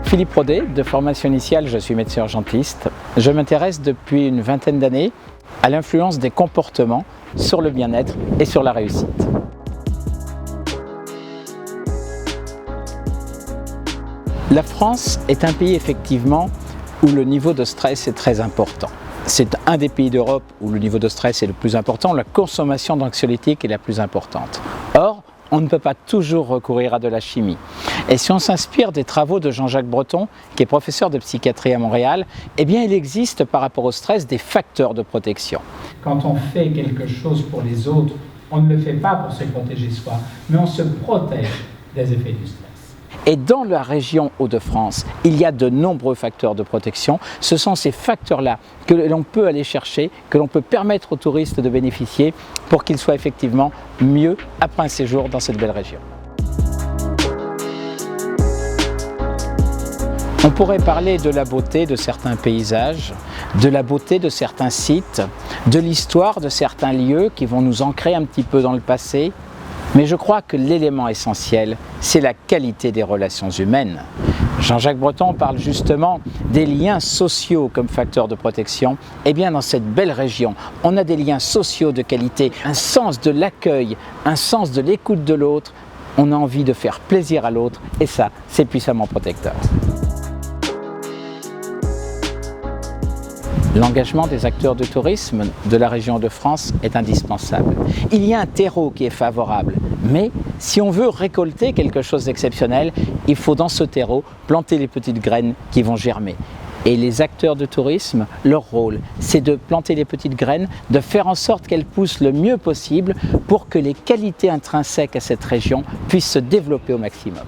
Philippe Rodet, de formation initiale, je suis médecin urgentiste. Je m'intéresse depuis une vingtaine d'années à l'influence des comportements sur le bien-être et sur la réussite. La France est un pays effectivement où le niveau de stress est très important. C'est un des pays d'Europe où le niveau de stress est le plus important, la consommation d'anxiolytiques est la plus importante. Or, on ne peut pas toujours recourir à de la chimie. Et si on s'inspire des travaux de Jean-Jacques Breton, qui est professeur de psychiatrie à Montréal, eh bien il existe par rapport au stress des facteurs de protection. Quand on fait quelque chose pour les autres, on ne le fait pas pour se protéger soi, mais on se protège des effets du stress. Et dans la région Hauts-de-France, il y a de nombreux facteurs de protection. Ce sont ces facteurs-là que l'on peut aller chercher, que l'on peut permettre aux touristes de bénéficier pour qu'ils soient effectivement mieux après un séjour dans cette belle région. On pourrait parler de la beauté de certains paysages, de la beauté de certains sites, de l'histoire de certains lieux qui vont nous ancrer un petit peu dans le passé. Mais je crois que l'élément essentiel, c'est la qualité des relations humaines. Jean-Jacques Breton parle justement des liens sociaux comme facteur de protection. Eh bien, dans cette belle région, on a des liens sociaux de qualité, un sens de l'accueil, un sens de l'écoute de l'autre. On a envie de faire plaisir à l'autre et ça, c'est puissamment protecteur. L'engagement des acteurs de tourisme de la région de France est indispensable. Il y a un terreau qui est favorable, mais si on veut récolter quelque chose d'exceptionnel, il faut dans ce terreau planter les petites graines qui vont germer. Et les acteurs de tourisme, leur rôle, c'est de planter les petites graines, de faire en sorte qu'elles poussent le mieux possible pour que les qualités intrinsèques à cette région puissent se développer au maximum.